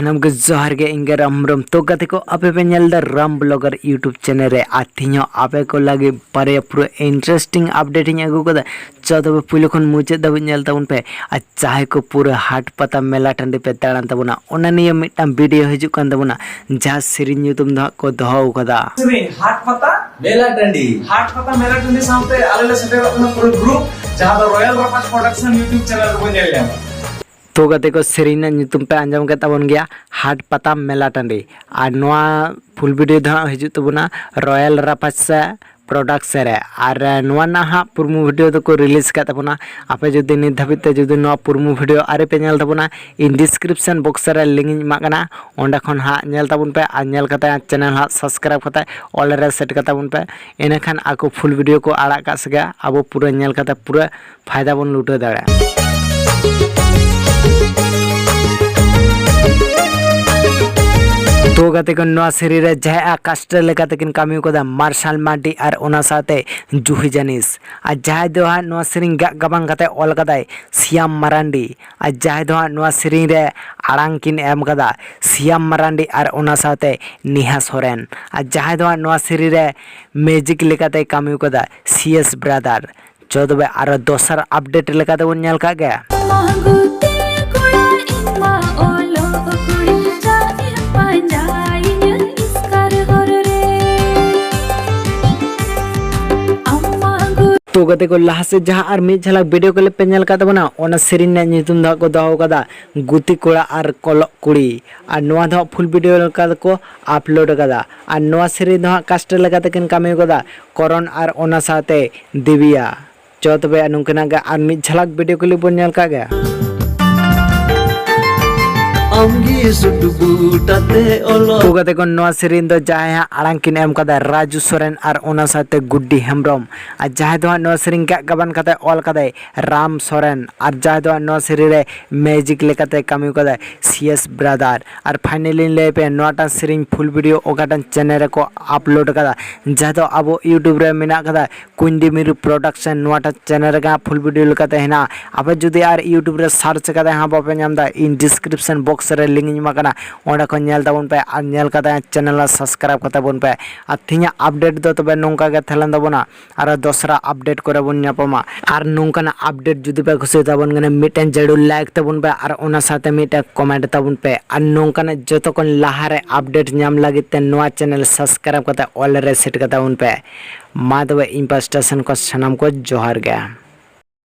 सानम के जोहार गे इंगे राम राम तो गते को आपे पे नेल दा राम ब्लॉगर यूट्यूब चैनल रे आथिनो आपे को लागे पारे पूरा इंटरेस्टिंग अपडेट इन अगु कदा चौदह पुलो खन मुचे दा नेल ताउन पे आ चाहे को पूरा हाट पता मेला टंडे पे ताड़ान तबना ओना निये मिटम वीडियो हिजु कान तबना जा सिरिन ᱧᱩᱛᱩᱢ दा को दहो कदा हाट पता मेला टंडी सामते आलेले सेटेल पूरा ग्रुप जहां दा रॉयल रपास प्रोडक्शन यूट्यूब चैनल को नेल लेमा तो गते को सिरिन ᱧᱩᱛᱩᱢ पे आंजम के तबन गया हाट पता मेला टंडी आ नोआ फुल वीडियो दा हिजु तबना रॉयल रपास प्रोडक्शन रे और नोआ ना हा पुरमु वीडियो तो को रिलीज का तबना आपे जदि नि धबिते जदि नोआ पुरमु वीडियो आरे पे नेल तबना इन डिस्क्रिप्शन बॉक्स रे लिंक मा कना ओंडा खन हा नेल तबन पे आ नेल कता चैनल हा सब्सक्राइब कता ऑल रे सेट कता बन पे एने खान आको फुल वीडियो को आड़ा का सगा अब पूरा नेल कता पूरा फायदा बन लुटे दाड़ा तो गते को नोआ सेरी रे जहा कास्टर लेका तकिन कामी को दा मार्शल मार्डी और ओना साथे जुही जानिस आ जहा दो हा नोआ सेरिंग गबांग कते ऑल कदाय सियाम मरांडी आ जहा दो हा नोआ सेरिंग रे आड़ांग किन एम कदा सियाम मरांडी और ओना साथे निहा सोरेन आ जहा दो हा नोआ सेरी रे मैजिक लेकाते कामी को दा सीएस ब्रदर चौदबे और दोसर अपडेट लेकाते बन नेल का गया तो गते को लहा से जहां और मिट झलक वीडियो को ले पेनल का तबना ओना सेरिन ने ᱧᱩᱛᱩᱢ दा को दहो कदा गुती कोड़ा और कल कुड़ी और नोआ द फुल वीडियो का को अपलोड कदा और नोआ सेरी द कास्टर लगा तकिन कामी कदा करण और ओना साथे दिव्या चौथबे नुकना गा और मिट झलक वीडियो को ले पेनल का गया तो गते को नोआ सेरिन दो जाहे आड़ांग किन एम कदा राजू सोरेन और ओना साथे गुड्डी हेम्ब्रम आ जाहे दो नोआ सेरिन का गबन कते ऑल कदे राम सोरेन और जाहे दो नोआ सेरी रे मैजिक लेकाते कामी कदे सीएस ब्रदर और फाइनली ले पे नोटा सेरिन फुल वीडियो ओगाटन चैनल को अपलोड कदा जाहे दो अब यूट्यूब रे मिना कदा कुंडी मिरु प्रोडक्शन नोटा चैनल का फुल वीडियो लेकाते हेना अब जदी आर यूट्यूब रे सर्च कदे हां बापे नामदा इन डिस्क्रिप्शन बॉक्स रे लिंक ᱧᱟᱢᱟ ᱠᱟᱱᱟ ᱚᱸᱰᱮ ᱠᱷᱚᱱ ᱧᱮᱞ ᱛᱟᱵᱚᱱ ᱯᱮ ᱟᱨ ᱧᱮᱞ ᱠᱟᱛᱮ ᱪᱮᱱᱮᱞ ᱥᱟᱵᱥᱠᱨᱟइब ᱠᱟᱛᱮ ᱵᱚᱱ ᱯᱮ ᱟᱨ ᱛᱤᱦᱤᱧ ᱟᱯᱰᱮᱴ ᱫᱚ ᱛᱚᱵᱮ ᱱᱚᱝᱠᱟ ᱜᱮ ᱛᱟᱦᱮᱸ ᱞᱮᱱ ᱛᱟᱵᱚᱱᱟ ᱟᱨ ᱫᱚᱥᱨᱟ ᱟᱯᱰᱮᱴ ᱠᱚᱨᱮ ᱵᱚᱱ ᱧᱟᱯᱟᱢᱟ ᱟᱨ ᱱᱚᱝᱠᱟᱱᱟᱜ ᱟᱯᱰᱮᱴ ᱡᱩᱫᱤ ᱯᱮ ᱠᱩᱥᱤ ᱛᱟᱵᱚᱱ ᱠᱟᱱᱟ ᱢᱤᱫᱴᱮᱱ ᱡᱟᱹᱨᱩᱲ ᱞᱟᱭᱤᱠ ᱛᱟᱵᱚᱱ ᱯᱮ ᱟᱨ ᱚᱱᱟ ᱥᱟᱶᱛᱮ ᱢᱤᱫᱴᱮᱱ ᱠᱚᱢᱮᱱᱴ ᱛᱟᱵᱚᱱ ᱯᱮ ᱟᱨ ᱱᱚᱝᱠᱟᱱᱟᱜ ᱡᱚᱛᱚ ᱠᱷᱚᱱ ᱞᱟᱦᱟᱨᱮ ᱟᱯᱰᱮᱴ ᱧᱟᱢ ᱞᱟᱹᱜᱤᱫ ᱛᱮ ᱱᱚᱣᱟ ᱪᱮᱱᱮᱞ ᱥᱟᱵᱥᱠᱨᱟइब ᱠᱟᱛᱮ ᱚᱞ ᱨᱮ ᱥᱮᱴ ᱠᱟᱛᱟ ᱵᱚᱱ ᱯᱮ ᱢᱟ ᱛᱚᱵᱮ ᱤᱧ ᱯᱟᱥᱴᱟ ᱥᱮᱱ ᱠᱷᱚᱱ ᱥᱟᱱᱟᱢ ᱠᱚ ᱡᱚᱦᱟᱨ ᱜᱮ।